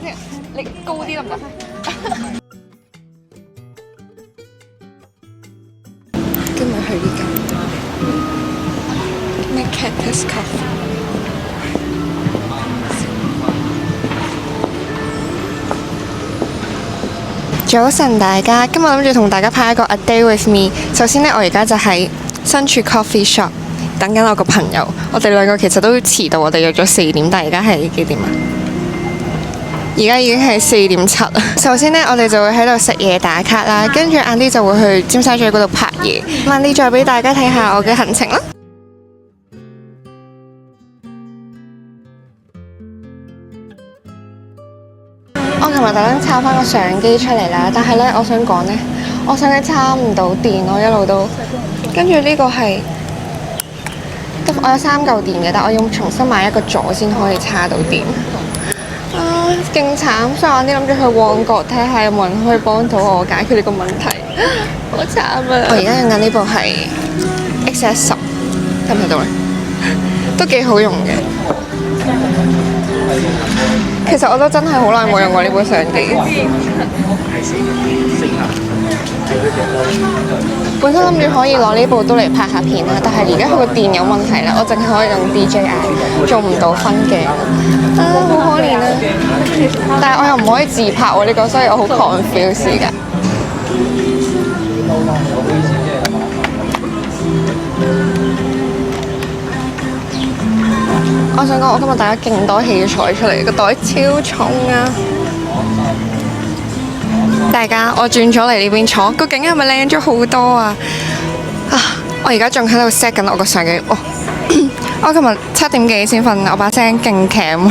先，你高啲得唔得？今日去呢間咩 Cactus Coffee。早晨大家，今日諗住同大家拍一個 A Day With Me。首先呢，我而家就喺身處 coffee shop 等緊我個朋友。我哋兩個其實都遲到，我哋約咗4點，但係而家係幾點啊？而家已經係4:07。首先呢，我哋就會喺度食嘢打卡啦，跟住晏啲就會去尖沙咀嗰度拍嘢。晏啲再俾大家睇下我嘅行程啦。我琴日特登抄翻個相機出嚟啦，但係呢，我想講呢，我相機插唔到電，我一路都跟住呢個係，我有3嚿電嘅，但我要重新買一個座先可以插到電。啊，勁慘！所以我啲諗住去旺角睇下有冇人可以幫到我解決呢個問題，好慘啊！我而家用緊呢部係 XS10，睇唔睇到咧？都幾好用嘅。其實我都真係好耐冇用過呢部相機。本身諗住可以攞呢部都嚟拍下片啦，但係而家佢個電有問題啦，我淨係可以用 DJI， 做唔到分鏡。啊，好可憐啊！但係我又唔可以自拍喎呢個，所以我好 confuse 㗎。我想講，我今日帶咗勁多器材出嚟，個袋超重啊！大家，我轉咗嚟呢邊坐，個景係咪靚咗好多啊？我而家仲喺度 set 緊我個相機。我琴日7點幾先瞓，我把聲勁鉗，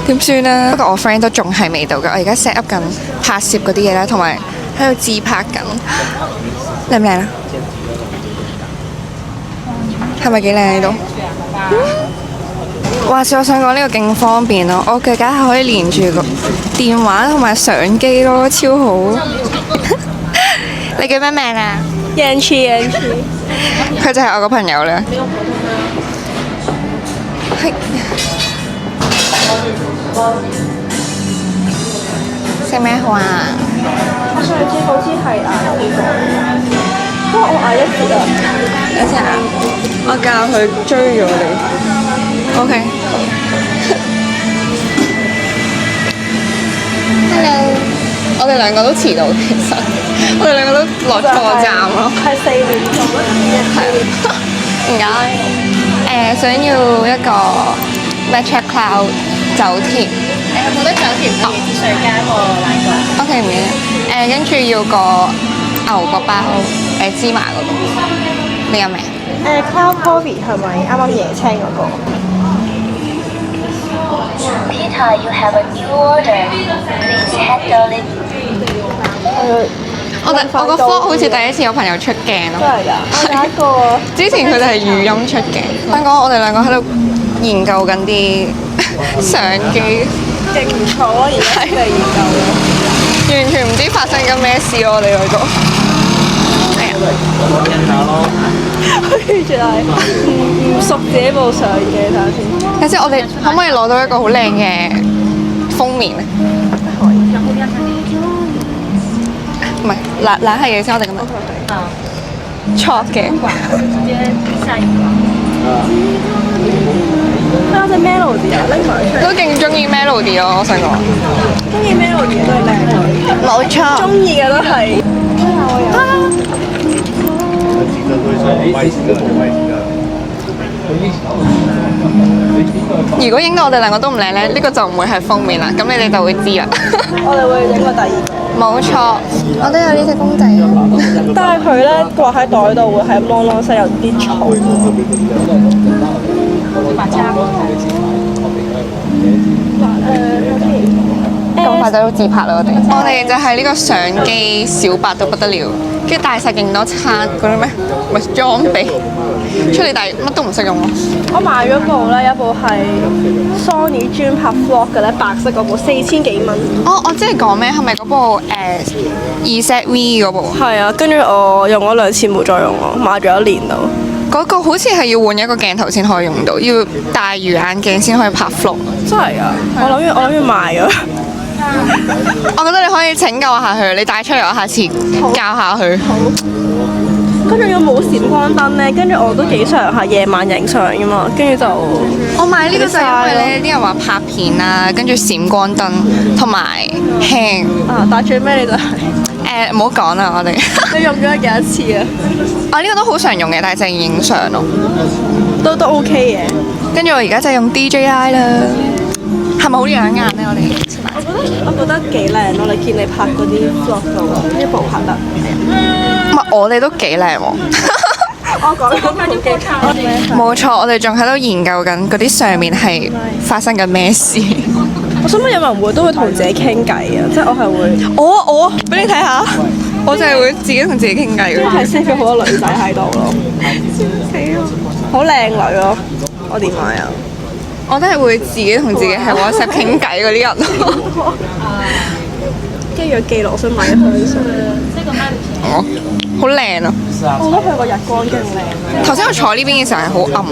點算啊？不過我 friend 都仲係未到嘅，我而家 set up 緊拍攝嗰啲嘢啦，同埋喺度自拍緊。靚唔靚啊？係咪幾靚呢度？話說我想講呢個勁方便咯，我嘅架係可以連住個電話同埋相機咯，超好。你叫咩名啊？Yanchi。佢就係我個朋友啦。係。食咩好啊？我上次好似係嗌呢個，不過我嗌一碟啊。等陣啊，我教佢追咗你。OK。Hello， 我哋兩個都遲到，其實我哋兩個都落錯站咯。係4點鐘。係。唔該。想要一個 Matcha Cloud 酒甜。有冇得酒甜嘅椰子水加個奶蓋 OK 唔緊要。跟住要個牛角包，芝麻嗰個。你有未？Cloud Coffee 係咪啱啱椰青嗰個？ Peter, you have a new order. Please handle it. 我個 vlog 好似第一次有朋友出鏡咯。真係㗎！我有一個。之前佢哋係語音出鏡。香港我哋兩個喺度研究緊啲相機。勁唔錯啊！而家嚟研究咯。完全唔知發生緊咩事咯，我哋兩個。係啊。完全係唔熟自己部相機，睇下先。睇先，我哋可唔可以攞到一個好靚嘅封面咧？可以。唔係，冷係嘢先，我哋咁樣。錯嘅。有隻 Melody 啊，拎埋出嚟。都勁中意 Melody 咯，我想講。中意 Melody 都係靚女。冇錯。中意嘅都係。如果影到我哋兩個都唔靚咧，呢個就唔會係封面啦。咁你哋就會知啦。我哋會影個第二個。冇錯，我都有呢隻公仔。但係佢咧掛喺袋度會係啷啷聲有啲嘈。咁快就都自拍啦！我哋就係呢個相機小白到不得了，跟住帶晒勁多餐嗰啲咩，唔係裝備出嚟，但係乜都唔識用咯。我買咗部咧，有部係 Sony 專拍 vlog 嘅咧，白色嗰部4000幾蚊。哦，我知你講咩，係咪嗰部2ZV 嗰部？係啊，跟住我用咗2次冇再用咯，買咗1年度。嗰個好似係要換一個鏡頭先可以用到，要大魚眼鏡先可以拍 vlog。真係啊！我諗住賣咗。我覺得你可以拯救下佢，你帶出嚟，我下次教下佢。跟住要冇閃光燈咧，跟住我都幾常係夜晚影相噶嘛，跟住就我買呢個就係因為咧，啲人話拍片啊，跟住閃光燈同埋輕。啊，但最尾你就係唔好講啦，我哋。你用咗幾多次啊？我呢個都好常用嘅，但係淨係影相咯。都 OK 嘅。跟住我而家就用 DJI 啦，係咪好養眼咧？我哋我覺得幾靚咯，你見你拍嗰啲 vlog 度，呢部拍得。唔係我哋都幾靚喎。我講緊冇錯，我哋仲喺度研究緊嗰啲上面係發生緊咩事。我想問有人都會同自己傾偈啊，即係我係會。我俾你睇下，我就係會自己同自己傾偈嘅。係 save 咗好多女仔喺度咯。好靚女咯！我點買啊？我都係會自己同自己喺 WhatsApp 傾偈嗰啲人。跟住有記錄，我想買一香水。哦，好靚啊！我覺得佢個日光勁靚。頭先我坐呢邊嘅時候係好暗。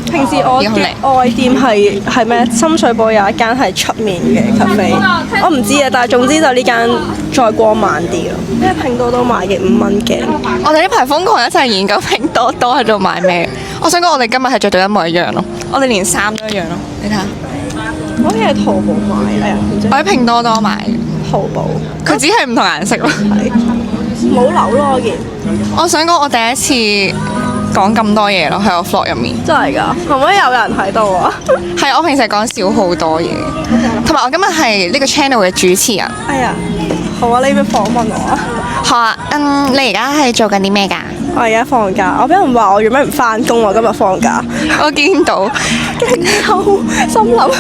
平時我嘅愛店係咩？深水埗有一間係出面嘅咖啡，我唔知啊，但係總之就呢間再光猛啲咯。因為拼多多賣嘅5蚊鏡。我哋呢排瘋狂一齊研究拼多多喺度買咩。我想講我哋今日係着到一模一樣咯，我哋連衫都一樣咯，你睇下。我好似喺淘寶買，哎呀，我喺拼多多買。淘寶。佢只係唔同顏色咯。係。冇紐咯，我見。我想講我第一次講咁多嘢咯，喺我 vlog 入面。真係㗎，係咪有人喺度啊？係，我平時講少好多嘢，同埋我今日係呢個 channel 嘅主持人。哎呀，好啊，你要訪問我啊？好啊，你而家係做緊啲咩㗎？我而家放假，我俾人話我做咩唔翻工喎？今日放假，我見到，心諗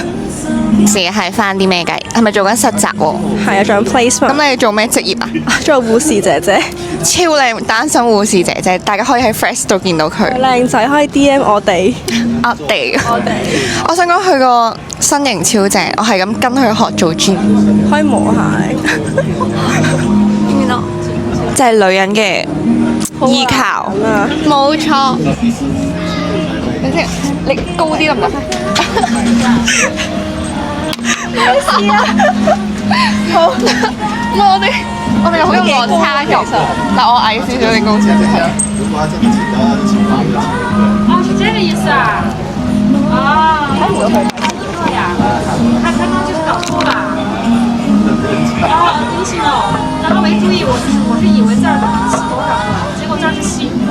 自己係翻啲咩㗎？係咪做緊實習喎？係啊，仲有 placement。咁你做咩職業啊？做護士姐姐，超靚單身護士姐姐，大家可以喺 Fresh 度見到佢。靚仔可以 DM 我哋。我想講佢個身形超正，我係咁跟佢學做 gym。可以磨鞋。即係女人嘅依靠。冇錯。你先，你高啲得唔得？咩事啊？好，我哋好有落差感，但我矮少少，你高少少。哦，是这个意思啊！啊，还有呀，他刚刚就是搞错了。哦，更新了，刚刚没注意，我是以为这儿是多少个，结果这儿是7个，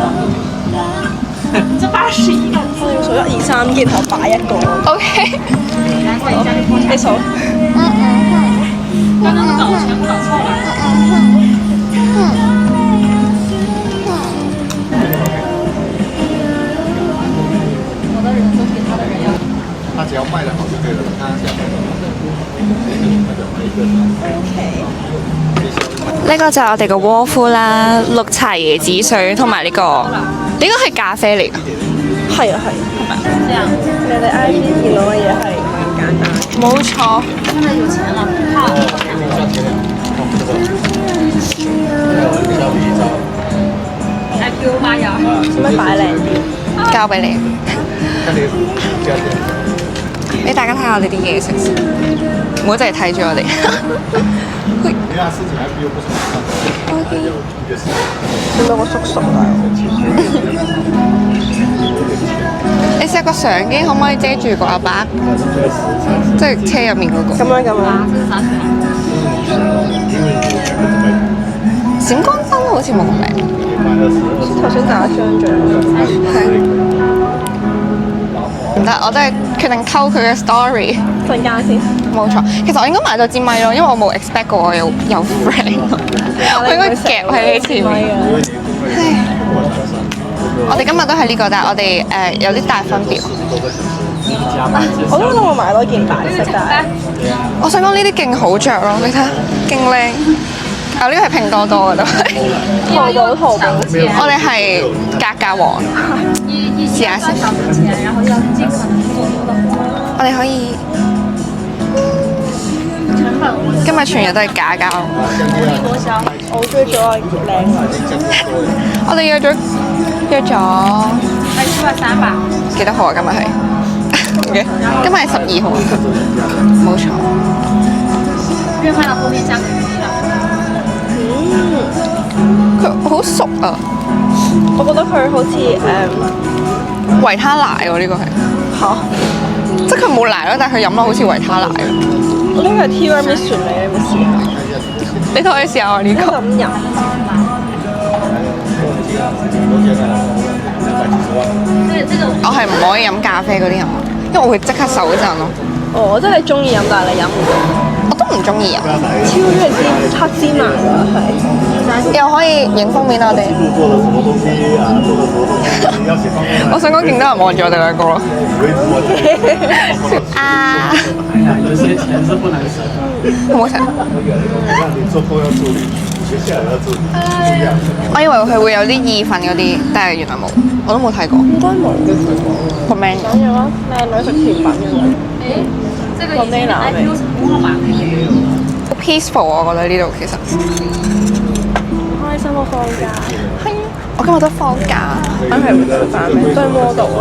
这81个字。數1、2、3，然後擺一個。OK。你數。刚刚全部搞错了。他只要卖得好就可以了，他现在卖得好。呢個就係我哋嘅窩夫啦，綠茶椰子水同埋呢個係咖啡嚟㗎。係啊係。这样，你哋 IG 見到嘅嘢係咁簡單。冇錯。现在有钱了，怕还给我妈呀！做咩擺靚啲？交俾你。俾大家睇下我哋啲嘢食先，唔好淨係睇住我哋。見到個叔叔啊！你試下個相機可唔可以遮住個阿伯？即係車入面嗰個。咁樣。閃光燈好似冇咁靚。頭先打一張相。唔得，我都係決定溝佢嘅 story。陣間先。冇錯，其實我應該買咗支咪咯，因為我冇 expect 過我有 friend，我應該夾喺你前面。我哋今日都係呢個，但係我哋有啲大分別。我都諗我買多件白色㗎。我想講呢啲勁好着咯，你睇下，勁靚。呢個係拼多多嘅都係。淘寶。我哋係格價王。試下先。我哋可以。今日全日都係假膠。我好中意咗靚女。我哋約咗。730吧。幾多號啊？今日係？今日係12號。冇錯。片放到后面，价格便宜了。佢好熟啊，我覺得佢好似維他奶喎呢個係，嚇，即係佢冇奶咯，但係佢飲落好似維他奶。呢個係 tiramisu 嚟，你有冇試下？你都可以試下我呢就個。咁飲。我係唔可以飲咖啡嗰啲人，因為我會即刻手震咯。哦，即係你中意飲，但係你飲唔到。我都唔中意飲。超中意黑芝麻㗎，係。又可以影封面我哋。我想講勁多人望住我哋兩個咯。啊！有些钱是不能省。好唔好食？让你做后要助理，学下来要助理，不一样。我以為佢會有啲意粉嗰啲，但係原來冇，我都冇睇過。應該冇。個 menu 講咗啦，靚女食甜品嘅喎。这个已经 IPO 成功了吧？好 peaceful 啊我覺得呢度其實。開心啊放假。係啊，我今日都放假。梗係會想翻咩？都係 model 啊。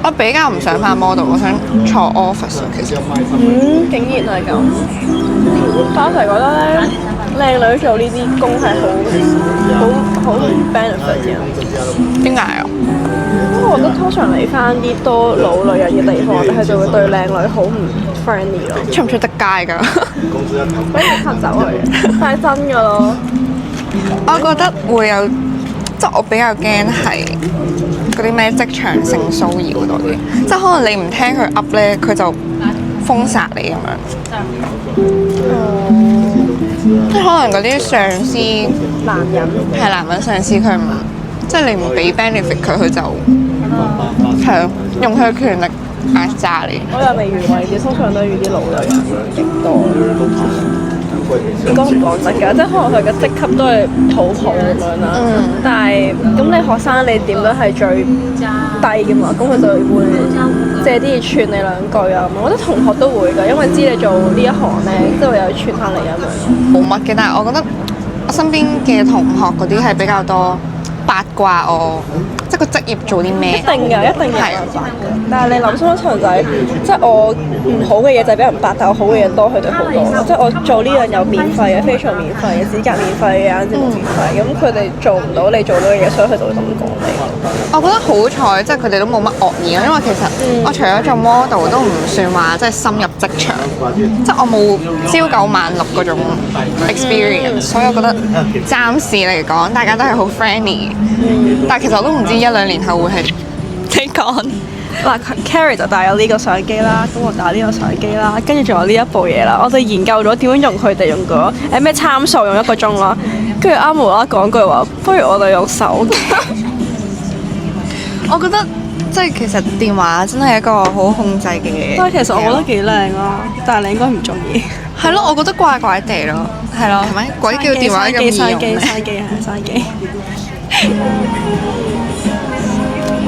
我比較唔想翻 model，我想坐 office 啊其實。竟然係咁。但我成日覺得咧，靚女做呢啲工係好 benefit 嘅。點解啊？因為我覺得通常嚟翻啲多老女人嘅地方，佢就會對靚女好唔 friendly 咯。出唔出得街㗎？俾人黑走佢，但係真㗎咯。我覺得會有，即係我比較驚係嗰啲咩職場性騷擾多啲，即係可能你唔聽佢 up 咧，佢就封殺你咁樣。即係可能嗰啲上司男人係男人上司，佢唔即係你唔俾 benefit 佢，佢就係咯，用佢嘅權力壓榨你。我又未遇過呢啲，通常都係遇啲老女人極多。講唔講得㗎？即係可能佢嘅職級都係土豪咁樣啦。但係咁你學生你點都係最低㗎嘛？咁佢就會借啲嘢串你兩句啊咁。我覺得同學都會㗎，因為知你做呢一行咧，即係會有串下你咁樣。冇乜嘅，但係我覺得我身邊嘅同學嗰啲係比較多八卦我，即係個職業做啲咩。一定㗎，一定有係人八嘅。但係你諗深一層就係，即係我唔好嘅嘢就係俾人八，但我好嘅嘢多佢哋好多。即係我做呢樣有免費嘅，facial 免費嘅，指甲免費嘅，眼睫毛免費。咁佢哋做唔到你做到嘅嘢，所以佢就會咁講你。我覺得好彩，即係佢哋都冇乜惡意啊，因為其實我除咗做 model 都唔算話即係深入職場，即係我冇朝九晚六嗰種 experience，所以我覺得暫時嚟講大家都係好 friendly，但係其實我都唔知一兩年後會係點講。嗱，Carrie 就帶有呢個相機啦，咁我帶呢個相機啦，跟住仲有呢一部嘢啦。我哋研究咗點樣用佢哋用咗咩參數用1個鐘啦，跟住啱無啦啦講句話，不如我哋用手機。我覺得即係其實電話真係一個好控制嘅嘢。但係其實我覺得幾靚啦，但係你應該唔中意。係咯，我覺得怪怪地咯，係咯，係咪？鬼叫電話咁易用咩？嘥機係嘥機。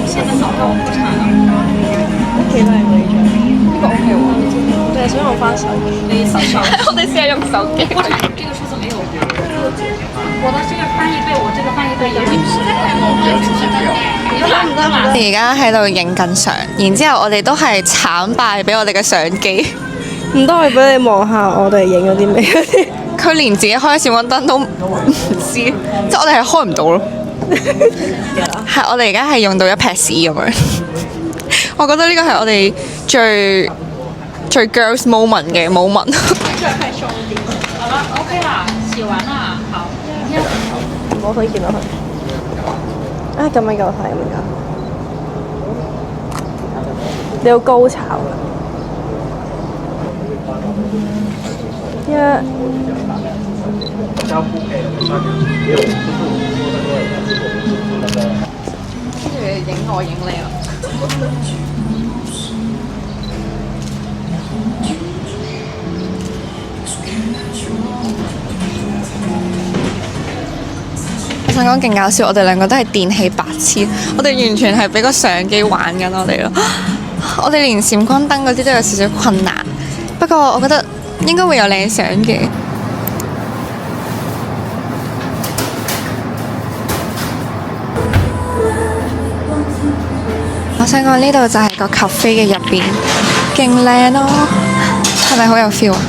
现在找到我不惨了。幾靚喎呢張。呢個 OK 喎。你係想用翻手機？你手手我哋試下用手機。不惨，这个数字没有。我的这个翻译对我这个翻译对也是实在太多了。我哋而家喺度影緊相，然之後我哋都係慘敗俾我哋嘅相機。唔得，我俾你望下我哋影咗啲咩？佢連自己開閃光燈都唔知，即係我哋係開唔到咯。係我哋而家係用到一撇屎咁樣。我覺得呢個係我哋最 girls moment 嘅 moment。好了，OK 啦，洗完啦，好，明天。我可以見到佢。啊，咁樣夠睇，咁樣夠。你要高潮㗎。影我影你啊！我想講勁搞笑，我哋兩個都係電器白痴，我哋完全係俾個相機玩緊我哋咯。我哋連閃光燈嗰啲都有少少困難，不過我覺得應該會有靚相嘅。我想講呢度就係個 cafe 嘅入邊，勁靚咯，係咪好有 feel 啊？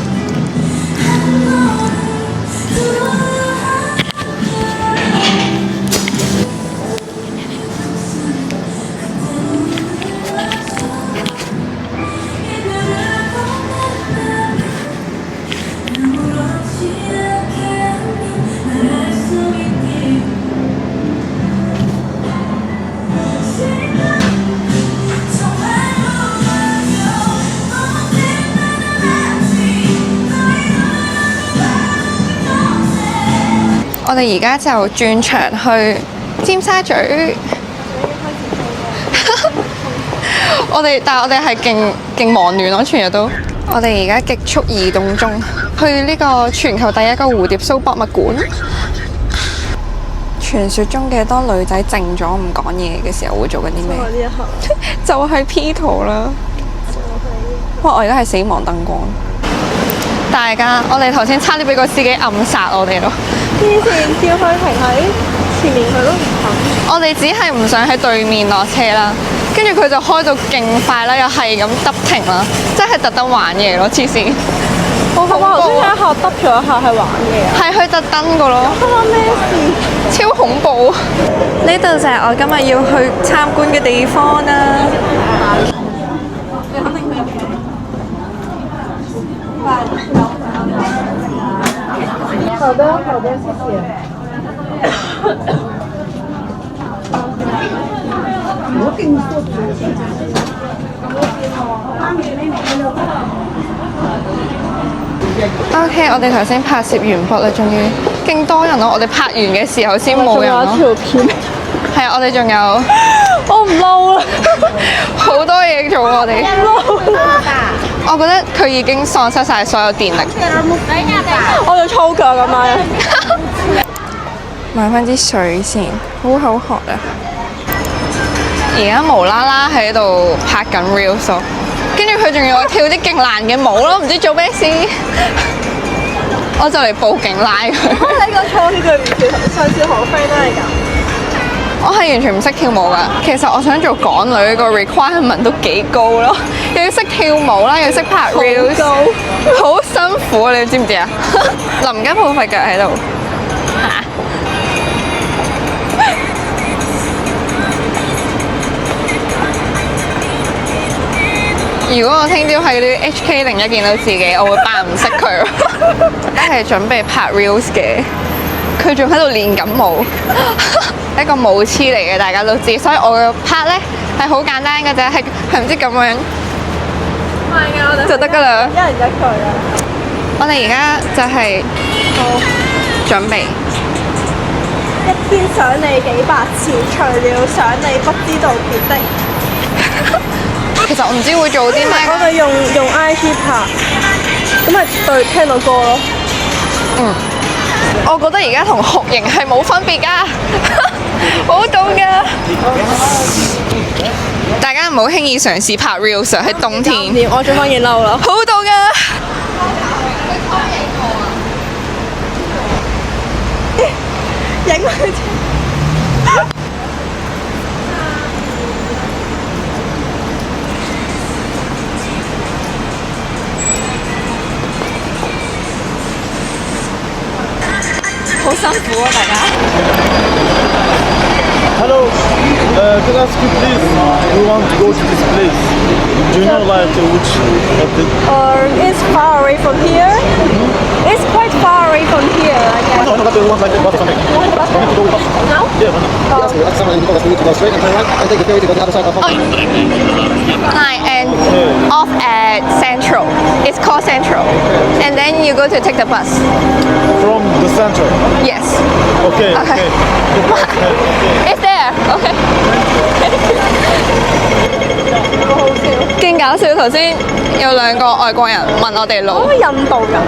我哋而家就轉場去尖沙咀。但係我哋係勁忙亂咯，全日都。我哋而家極速移動中，去呢個全球第一個蝴蝶鬚博物館。傳說中嘅當女仔靜咗唔講嘢嘅時候會做緊啲咩？呢一刻就係 P 圖啦。哇！我而家係死亡燈光。大家，我哋頭先差啲俾個司機暗殺我哋咯。黐線，叫佢停喺前面，佢都唔肯。我哋只係唔想喺對面落車啦，跟住佢就開到勁快啦，又係咁得停啦，即係特登玩嘢咯，黐線。我頭先有一下耷咗一下係玩嘢啊！係佢特登個咯。發生咩事？超恐怖！呢度就係我今日要去參觀嘅地方啦。你肯定佢入嘅。好的，好的，謝謝。OK， 我哋頭先拍攝完畢啦，終於勁多人咯！我哋拍完嘅時候先冇人咯。仲有一條片。係啊，我哋仲有。我唔嬲啦，好多嘢做我哋。我覺得佢已經喪失晒所有電力。我要操腳咁樣。買翻支水先，好口渴啊！而家無啦啦喺度拍緊 reels 咯，跟住佢仲要我跳啲勁難嘅舞咯，唔知做咩事。我就嚟報警拉佢。你個錯呢句唔跳，上次何飛都係咁。我係完全唔識跳舞㗎。其實我想做港女個 requirement 都幾高咯，又要識跳舞啦，又要識拍 reels，好辛苦啊！你知唔知啊？臨急抱佛腳喺度嚇。如果我聽朝喺啲 HK01見到自己，我會扮唔識佢咯。而家係準備拍 reels 嘅，佢仲喺度練緊舞，一個舞痴嚟嘅，大家都知。所以我嘅拍咧係好簡單嘅啫，係唔知咁樣就得㗎啦。一人一句啦。我哋而家就係準備。一天想你幾百次，除了想你不知道別的。其實我唔知會做啲咩。我哋用 IG 拍，咁咪對聽到歌咯。嗯，我覺得而家同酷刑係冇分別㗎，好凍㗎。大家唔好輕易嘗試拍 reels 喺冬天。我着翻件褸啦。好凍㗎。影佢。好辛苦啊，大家。Hello, can I ask you please? We want to go to this place. Do you know like which? It's far away from here. It's quite far away from here, I guess. No, but we want like the bus or something. We need to go with bus. No? Yeah, why not? Ask me, ask someone, we need to go straight and turn right and take the ferry to go to the other side of the Hi, and off at Central. It's called Central. And then you go to take the bus. From the center. Yes. Okay, Okay. okay. It's there. Okay. 勁搞笑，頭先有兩個外國人問我哋路，嗰個印度人，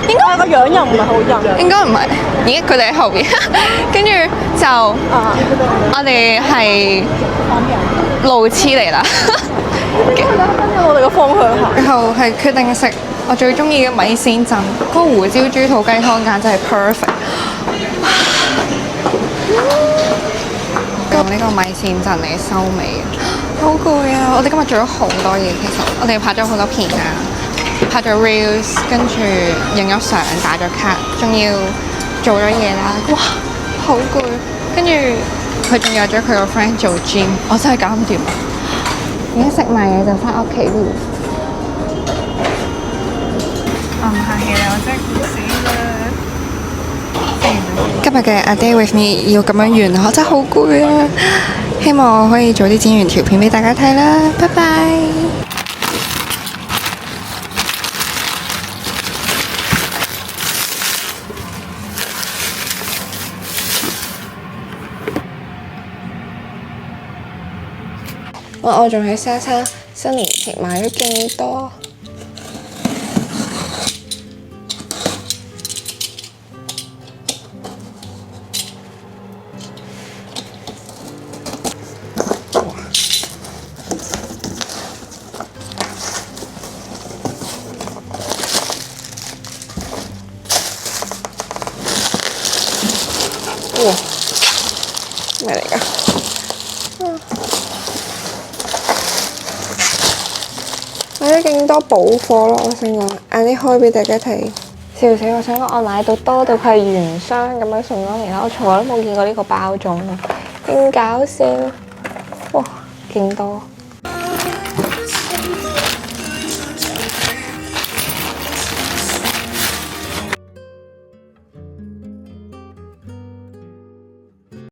應該個樣又唔係好印。應該唔係，咦？佢哋喺後邊，跟住就我哋係路痴嚟啦。跟住我哋個方向行。然後係決定食我最中意嘅米線陣，嗰個胡椒豬肚雞湯簡直係 perfect。用呢個米線陣嚟收尾，好攰啊！我哋今日做咗好多嘢，其實我哋拍咗好多片啊，拍咗 reels， 跟住影咗相、打咗卡，仲要做咗嘢啦，哇，好攰！跟住佢仲約咗佢個 friend 做 gym， 我真係搞唔掂啊！而家食埋嘢就翻屋企咯。唔客氣啦，我真係攰死啦！今日嘅 A Day With Me 要咁樣完啦，我真係好攰啊！希望我可以早啲剪完條片俾大家睇啦，拜拜。我仲喺莎莎新年前買咗勁多。哇！咩嚟㗎？買咗勁多補貨咯！我想講，晏啲開俾大家睇。笑死！我想講，我買到多到佢係原箱咁樣送咗嚟啦，我從來都冇見過呢個包裝咯，勁搞笑！哇，勁多〜